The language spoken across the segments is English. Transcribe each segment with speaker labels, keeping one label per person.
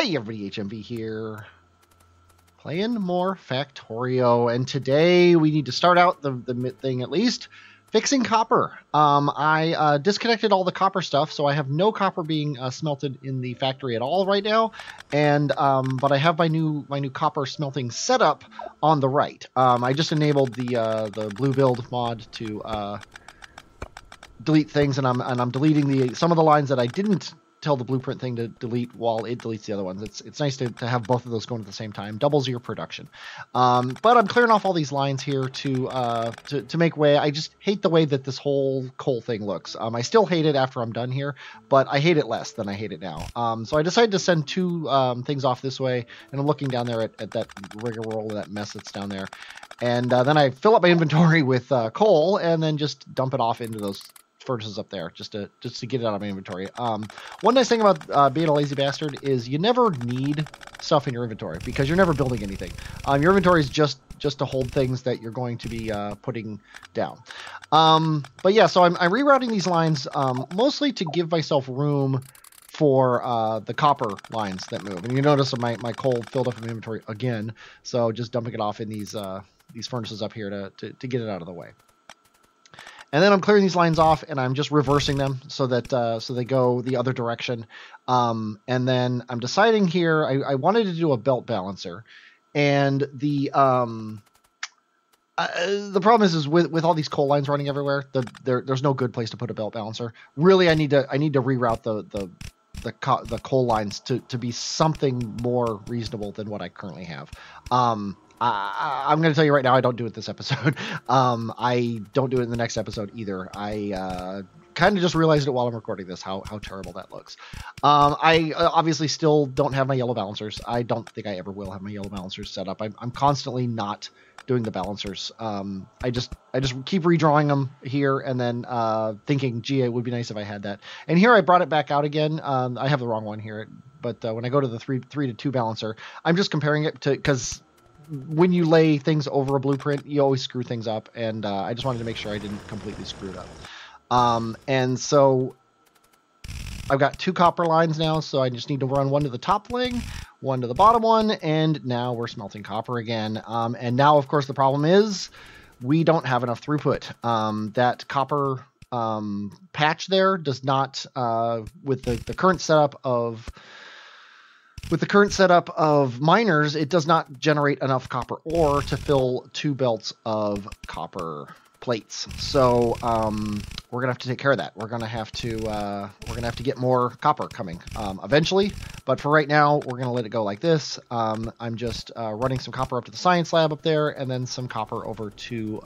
Speaker 1: Hey everybody, HMV here, playing more Factorio, and today we need to start out the thing at least, fixing copper. I disconnected all the copper stuff, so I have no copper being smelted in the factory at all right now, and but I have my new copper smelting setup on the right. I just enabled the blue build mod to delete things, and I'm deleting some of the lines that I didn't tell the blueprint thing to delete while it deletes the other ones. It's nice to have both of those going at the same time. Doubles your production. But I'm clearing off all these lines here to make way. I just hate the way that this whole coal thing looks. I still hate it after I'm done here, but I hate it less than I hate it now. So I decided to send two things off this way, and I'm looking down there at that rigmarole, that mess that's down there. And then I fill up my inventory with coal, and then just dump it off into those furnaces up there just to get it out of my inventory. One nice thing about being a lazy bastard is you never need stuff in your inventory because you're never building anything. Your inventory is just to hold things that you're going to be putting down. But yeah, so I'm rerouting these lines mostly to give myself room for the copper lines that move. And you notice my coal filled up in my inventory again, so just dumping it off in these furnaces up here to get it out of the way. And then I'm clearing these lines off, and I'm just reversing them so that so they go the other direction. And then I'm deciding here, I wanted to do a belt balancer, and the problem is with all these coal lines running everywhere, there's no good place to put a belt balancer. Really, I need to reroute the coal lines to be something more reasonable than what I currently have. I'm going to tell you right now, I don't do it this episode. I don't do it in the next episode either. I kind of just realized it while I'm recording this, how terrible that looks. I obviously still don't have my yellow balancers. I don't think I ever will have my yellow balancers set up. I'm constantly not doing the balancers. I just keep redrawing them here and then thinking, gee, it would be nice if I had that. And here I brought it back out again. I have the wrong one here, but when I go to the 3 to 2 balancer, I'm just comparing it to, because when you lay things over a blueprint, you always screw things up, and I just wanted to make sure I didn't completely screw it up. And so I've got 2 copper lines now, so I just need to run one to the top thing, one to the bottom one, and now we're smelting copper again. And now, of course, the problem is we don't have enough throughput. That copper patch there does not, with the current setup of... With the current setup of miners, it does not generate enough copper ore to fill 2 belts of copper plates. So we're gonna have to take care of that. We're gonna have to get more copper coming eventually. But for right now, we're gonna let it go like this. I'm just running some copper up to the science lab up there, and then some copper over to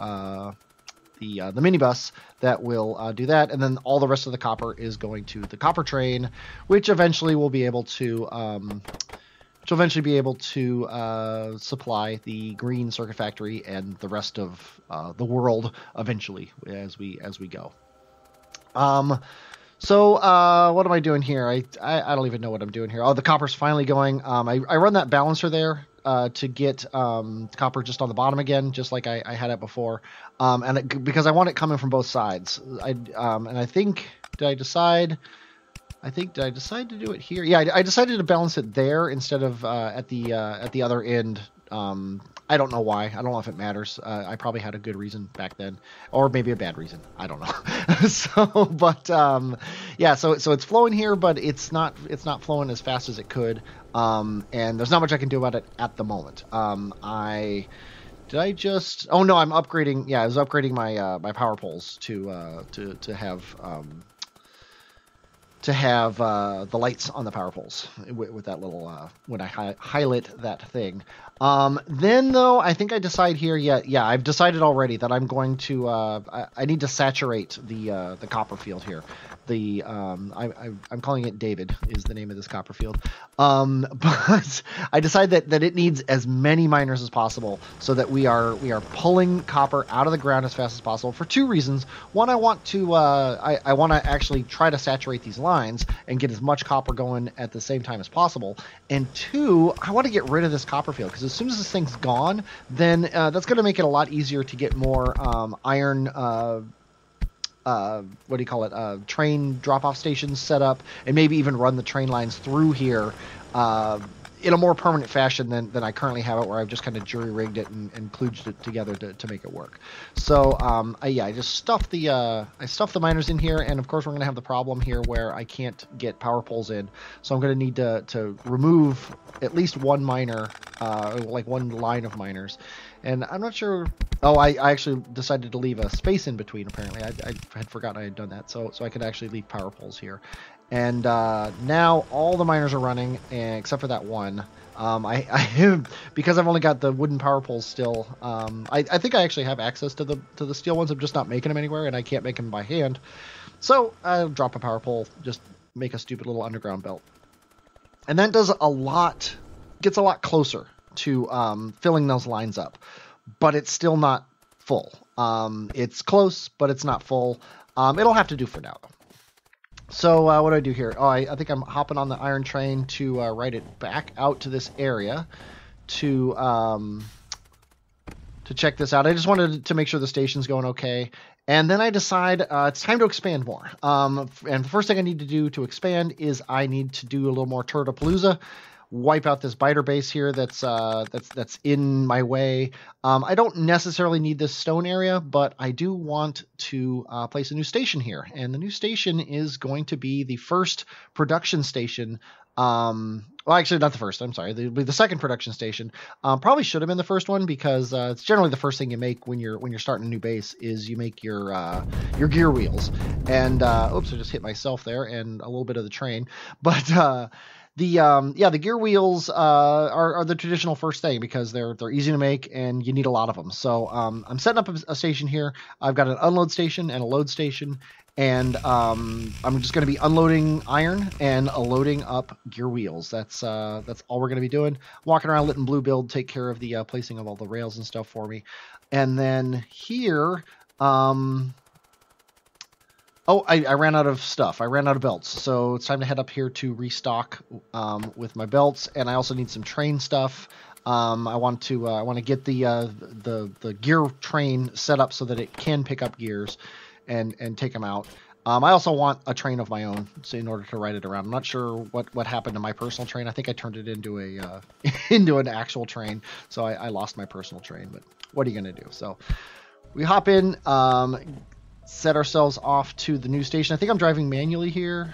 Speaker 1: the minibus that will do that, and then all the rest of the copper is going to the copper train, which eventually will be able to supply the green circuit factory and the rest of the world eventually as we go. So what am I doing here? I don't even know what I'm doing here. Oh, the copper's finally going. I run that balancer there to get copper just on the bottom again, just like I had it before, because I want it coming from both sides. And I think did I decide to do it here? Yeah, I decided to balance it there instead of at the other end. I don't know why. I don't know if it matters. I probably had a good reason back then, or maybe a bad reason. I don't know. Yeah. So it's flowing here, but it's not flowing as fast as it could. And there's not much I can do about it at the moment. Oh no, I'm upgrading. Yeah, I was upgrading my power poles to have the lights on the power poles with that little when I highlight that thing. Then though, I think I decide here. Yeah, I've decided already that I'm going to. I need to saturate the copper field here. I'm calling it David is the name of this copper field. But I decide that it needs as many miners as possible so that we are pulling copper out of the ground as fast as possible for 2 reasons. One, I want to actually try to saturate these lines and get as much copper going at the same time as possible. And 2, I want to get rid of this copper field, because as soon as this thing's gone, then that's going to make it a lot easier to get more iron what do you call it, train drop-off stations set up, and maybe even run the train lines through here in a more permanent fashion than I currently have it, where I've just kind of jury-rigged it and kludged it together to make it work. So I just stuffed the miners in here, and of course we're going to have the problem here where I can't get power poles in. So I'm going to need to remove at least one miner, like one line of miners. And I'm not sure... Oh, I actually decided to leave a space in between, apparently. I had forgotten I had done that, so I could actually leave power poles here. And now all the miners are running, except for that one. Because I've only got the wooden power poles still. I think I actually have access to the steel ones. I'm just not making them anywhere, and I can't make them by hand. So I'll drop a power pole, just make a stupid little underground belt. And that does a lot, gets a lot closer to filling those lines up. But it's still not full. It's close, but it's not full. It'll have to do for now. So what do I do here? Oh, I think I'm hopping on the iron train to ride it back out to this area to check this out. I just wanted to make sure the station's going okay. And then I decide it's time to expand more. And the first thing I need to do to expand is I need to do a little more Turtlepalooza. Wipe out this biter base here that's in my way. I don't necessarily need this stone area, but I do want to place a new station here. And the new station is going to be the first production station. Well, actually, not the first. I'm sorry. It'll be the second production station. Probably should have been the first one because it's generally the first thing you make when you're starting a new base is you make your gear wheels. And oops, I just hit myself there and a little bit of the train, but. The gear wheels are the traditional first thing because they're easy to make and you need a lot of them. So I'm setting up a station here. I've got an unload station and a load station, and I'm just going to be unloading iron and loading up gear wheels. That's all we're going to be doing. Walking around letting Blue Build take care of the placing of all the rails and stuff for me. And then here, oh, I ran out of stuff. I ran out of belts, so it's time to head up here to restock with my belts, and I also need some train stuff. I want to get the gear train set up so that it can pick up gears and take them out. I also want a train of my own, so in order to ride it around. I'm not sure what happened to my personal train. I think I turned it into a into an actual train, so I lost my personal train. But what are you gonna do? So we hop in. Set ourselves off to the new station. I think I'm driving manually here.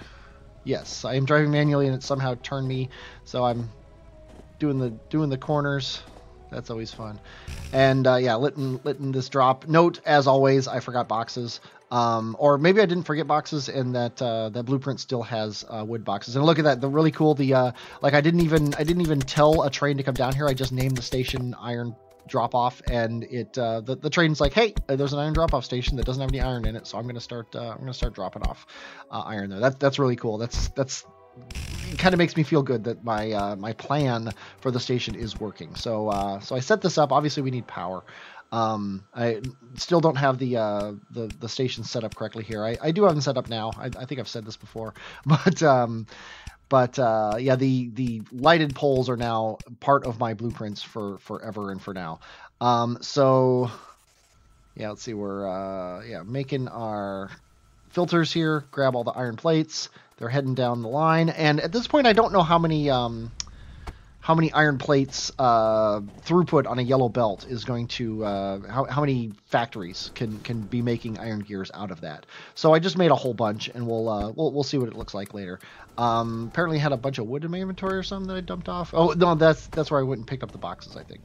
Speaker 1: Yes, I am driving manually, and it somehow turned me. So I'm doing the corners. That's always fun. And yeah, letting this drop. Note, as always, I forgot boxes. Or maybe I didn't forget boxes, and that blueprint still has wood boxes. And look at that, the really cool. Like I didn't even tell a train to come down here. I just named the station Iron Drop Off, and it the train's like, hey, there's an iron drop off station that doesn't have any iron in it, so I'm gonna start dropping off iron there. That's really cool. That's it kind of makes me feel good that my plan for the station is working. So I set this up. Obviously we need power. I still don't have the station set up correctly here. I do have them set up now. I think I've said this before, but yeah, the lighted poles are now part of my blueprints for forever and for now. So yeah, let's see. We're making our filters here. Grab all the iron plates. They're heading down the line, and at this point, I don't know how many iron plates throughput on a yellow belt is going to how many factories can be making iron gears out of that. So I just made a whole bunch, and we'll see what it looks like later. Apparently I had a bunch of wood in my inventory or something that I dumped off. Oh no, that's where I went and picked up the boxes, I think.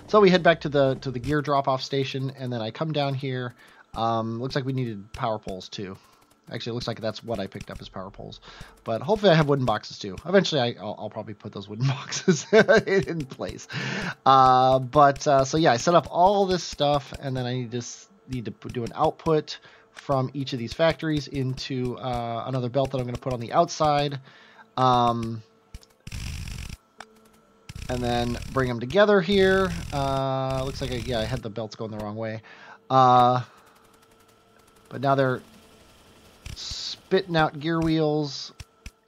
Speaker 1: So we head back to the gear drop off station, and then I come down here. Looks like we needed power poles too. Actually, it looks like that's what I picked up as power poles. But hopefully I have wooden boxes too. Eventually I'll probably put those wooden boxes in place. So yeah, I set up all this stuff, and then I need to do an output from each of these factories into another belt that I'm going to put on the outside. And then bring them together here. Looks like I had the belts going the wrong way. But now they're spitting out gear wheels,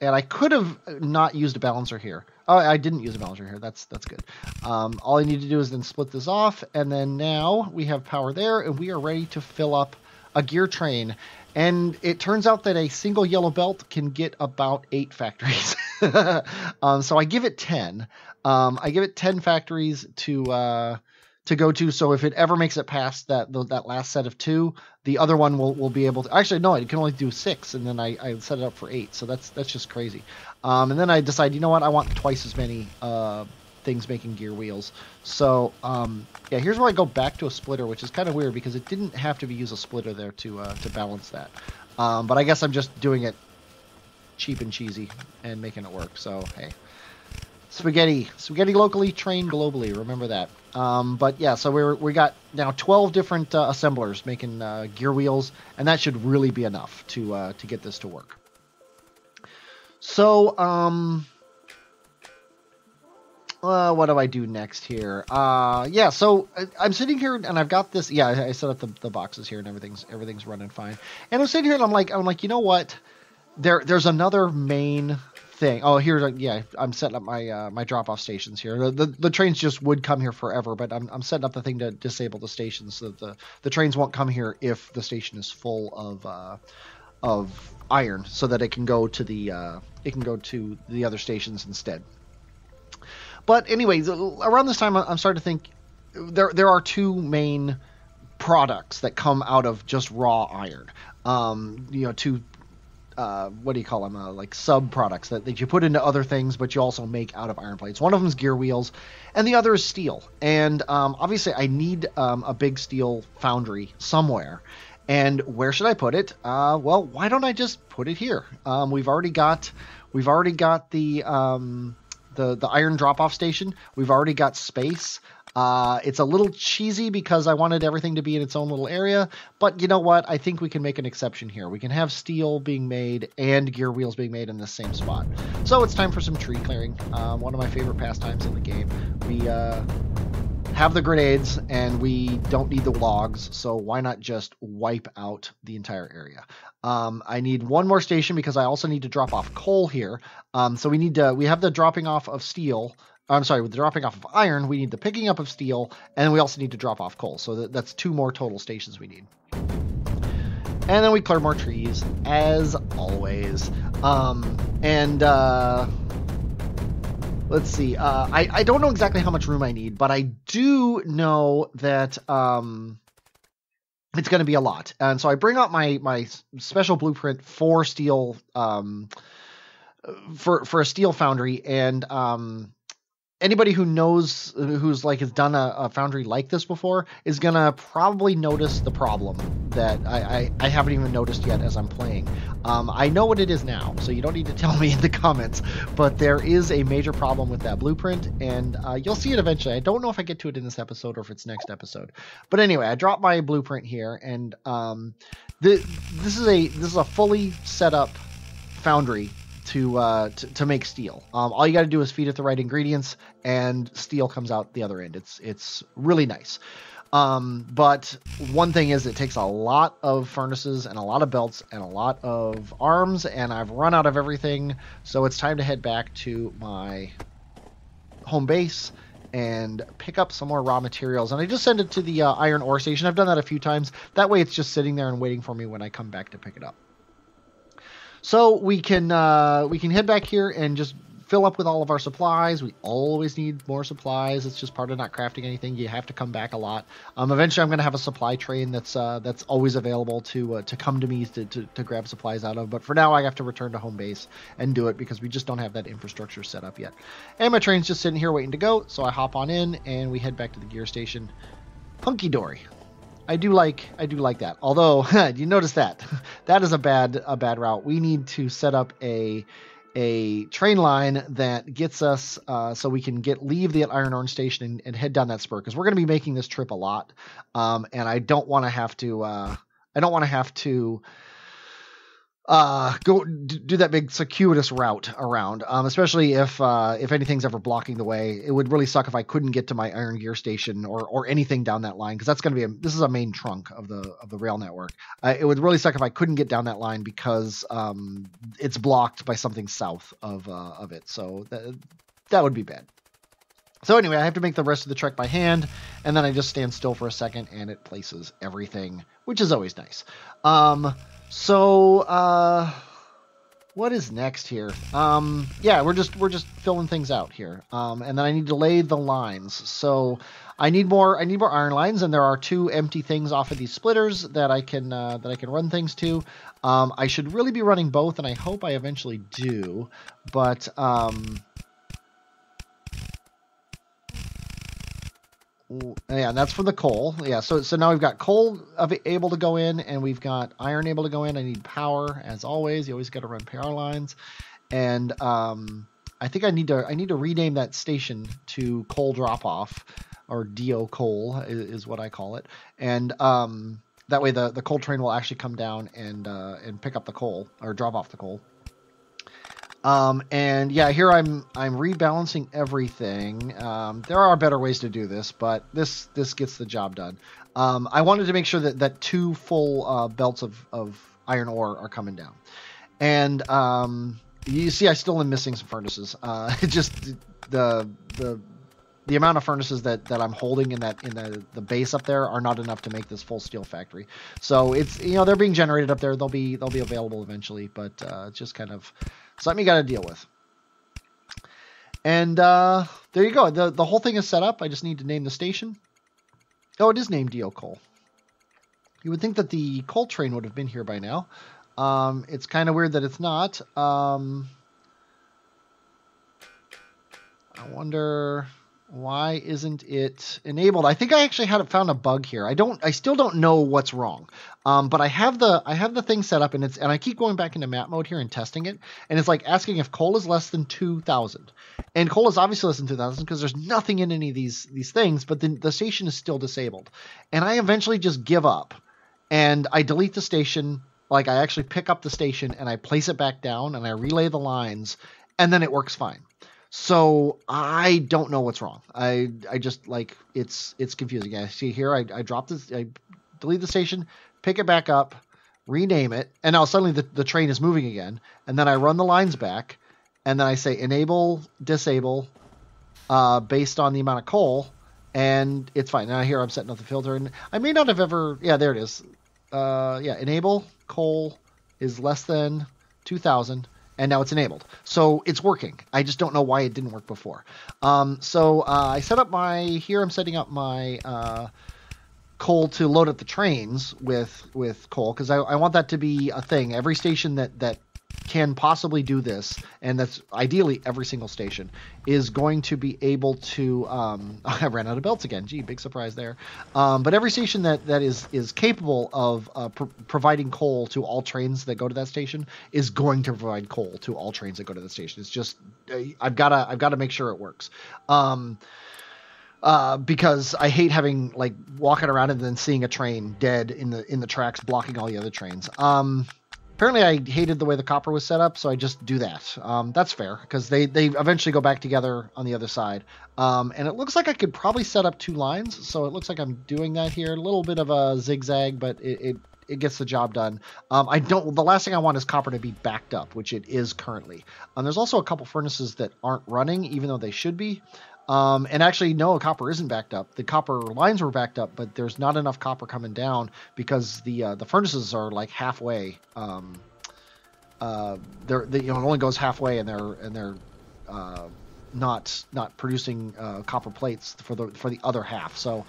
Speaker 1: and I could have not used a balancer here. Oh, I didn't use a balancer here. That's good. All I need to do is then split this off, and then now we have power there, and we are ready to fill up a gear train. And it turns out that a single yellow belt can get about 8 factories. So I give it 10. I give it 10 factories to go to. So if it ever makes it past that last set of 2, the other one will be able to. Actually, no, it can only do 6, and then I set it up for 8. So that's just crazy. And then I decide, you know what? I want twice as many things making gear wheels. So yeah, here's where I go back to a splitter, which is kind of weird because it didn't have to use a splitter there to balance that. But I guess I'm just doing it cheap and cheesy and making it work. So hey, spaghetti locally, trained globally. Remember that. But yeah, so we got now 12 different assemblers making gear wheels, and that should really be enough to get this to work. So what do I do next here? Yeah, so I'm sitting here and I've got this. Yeah, I set up the boxes here and everything's running fine. And I'm sitting here and I'm like, you know what? There's another main thing. Oh, here, yeah, I'm setting up my drop-off stations here. The trains just would come here forever, but I'm setting up the thing to disable the stations so that the trains won't come here if the station is full of iron, so that it can go to the other stations instead. But anyways, around this time, I'm starting to think there are 2 main products that come out of just raw iron. You know, 2 what do you call them? Like sub products that you put into other things, but you also make out of iron plates. One of them is gear wheels, and the other is steel. And obviously, I need a big steel foundry somewhere. And where should I put it? Well, why don't I just put it here? We've already got the iron drop-off station. We've already got space. It's a little cheesy because I wanted everything to be in its own little area, but you know what? I think we can make an exception here. We can have steel being made and gear wheels being made in the same spot. So it's time for some tree clearing. One of my favorite pastimes in the game. We have the grenades and we don't need the logs, so why not just wipe out the entire area? I need one more station because I also need to drop off coal here. So we have the dropping off of steel. I'm sorry, with the dropping off of iron, we need the picking up of steel, and we also need to drop off coal. So that's 2 more total stations we need. And then we clear more trees, as always. Let's see. I don't know exactly how much room I need, but I do know that it's going to be a lot. And so I bring out my special blueprint for steel, for a steel foundry, and anybody who knows, who's has done a foundry like this before, is gonna probably notice the problem that I haven't even noticed yet as I'm playing. I know what it is now, so you don't need to tell me in the comments, but there is a major problem with that blueprint, and you'll see it eventually. I don't know if I get to it in this episode or if it's next episode, but anyway, I dropped my blueprint here, and this is a fully set up foundry to make steel. All you got to do is feed it the right ingredients, and steel comes out the other end. It's really nice. But one thing is, it takes a lot of furnaces and a lot of belts and a lot of arms, and I've run out of everything. So it's time to head back to my home base and pick up some more raw materials. And I just send it to the iron ore station. I've done that a few times. That way it's just sitting there and waiting for me when I come back to pick it up. So we can head back here and just fill up with all of our supplies. We always need more supplies. It's just part of not crafting anything. You have to come back a lot. Eventually, I'm going to have a supply train that's always available to come to me to grab supplies out of. But for now, I have to return to home base and do it because we just don't have that infrastructure set up yet. And my train's just sitting here waiting to go. So I hop on in and we head back to the gear station. Hunky dory. I do like that. Although, you notice that is a bad route. We need to set up a train line that gets us so we can leave the Iron Ore station and head down that spur, because we're going to be making this trip a lot, and I don't want to have to go do that big circuitous route around, especially if anything's ever blocking the way. It would really suck if I couldn't get to my iron gear station or anything down that line, because that's going to be this is a main trunk of the rail network. It would really suck if I couldn't get down that line because it's blocked by something south of it. So that would be bad. So anyway, I have to make the rest of the trek by hand, and then I just stand still for a second, and it places everything, which is always nice. What is next here? Yeah, we're just filling things out here. And then I need to lay the lines. So I need more iron lines, and there are 2 empty things off of these splitters that I can run things to. I should really be running both, and I hope I eventually do. But yeah, and that's for the coal. Yeah, so now we've got coal able to go in, and we've got iron able to go in. I need power, as always. You always got to run power lines, and I think I need to rename that station to coal drop off, or DO coal is what I call it, and that way the coal train will actually come down and pick up the coal, or drop off the coal. And yeah, here I'm rebalancing everything. There are better ways to do this, but this gets the job done. I wanted to make sure that 2 full belts of iron ore are coming down. And you see I still am missing some furnaces. Just the amount of furnaces that I'm holding in the base up there are not enough to make this full steel factory. So it's, they're being generated up there. They'll be available eventually, but it's just kind of something you got to deal with. And there you go. The whole thing is set up. I just need to name the station. Oh, it is named DO Coal. You would think that the coal train would have been here by now. It's kind of weird that it's not. I wonder why isn't it enabled. I think I actually found a bug here. I still don't know what's wrong. But I have the thing set up, and I keep going back into map mode here and testing it, and it's like asking if coal is less than 2,000. And coal is obviously less than 2,000 because there's nothing in any of these things, but then the station is still disabled. And I eventually just give up, and I delete the station. Like, I actually pick up the station and I place it back down and I relay the lines, and then it works fine. So I don't know what's wrong. I just, like, it's confusing. I see here, I drop this, I delete the station, pick it back up, rename it, and now suddenly the train is moving again. And then I run the lines back, and then I say enable, disable, based on the amount of coal, and it's fine. Now here I'm setting up the filter, and I may not have ever, yeah, there it is. Yeah, enable coal is less than 2,000. And now it's enabled. So it's working. I just don't know why it didn't work before. So I set up here I'm setting up my coal to load up the trains with coal, because I want that to be a thing. Every station that can possibly do this, and that's ideally every single station, is going to be able to I ran out of belts again. Gee, big surprise there. But every station that is capable of providing coal to all trains that go to that station is going to provide coal to all trains that go to the station. It's just I've got to make sure it works. Because I hate having, like, walking around and then seeing a train dead in the tracks blocking all the other trains. Apparently I hated the way the copper was set up, so I just do that. That's fair, because they eventually go back together on the other side. And it looks like I could probably set up 2 lines, so it looks like I'm doing that here. A little bit of a zigzag, but it gets the job done. The last thing I want is copper to be backed up, which it is currently. There's also a couple furnaces that aren't running, even though they should be. And actually, no, copper isn't backed up. The copper lines were backed up, but there's not enough copper coming down because the furnaces are like halfway. It only goes halfway, and they're not producing copper plates for the other half. So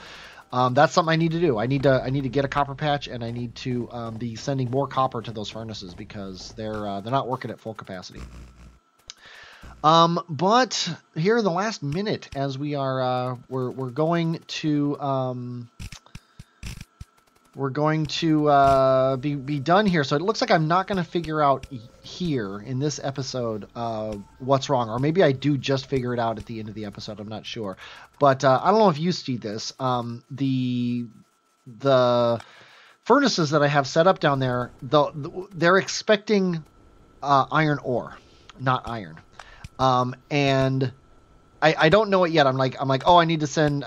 Speaker 1: that's something I need to do. I need to get a copper patch, and I need to be sending more copper to those furnaces because they're not working at full capacity. But here in the last minute, as we are, we're going to be done here. So it looks like I'm not going to figure out here in this episode, what's wrong, or maybe I do just figure it out at the end of the episode. I'm not sure, but, I don't know if you see this, the furnaces that I have set up down there, they're expecting, iron ore, not iron. And I don't know it yet. I'm like, oh, I need to send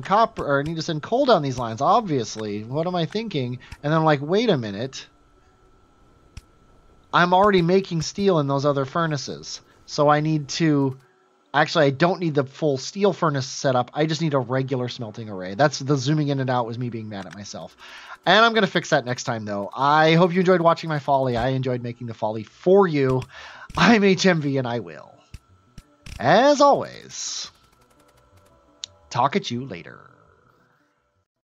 Speaker 1: copper, or I need to send coal down these lines. Obviously, what am I thinking? And then I'm like, wait a minute. I'm already making steel in those other furnaces. So I need to Actually, I don't need the full steel furnace setup. I just need a regular smelting array. That's the zooming in and out was me being mad at myself. And I'm going to fix that next time, though. I hope you enjoyed watching my folly. I enjoyed making the folly for you. I'm HMV, and I will, as always, talk at you later.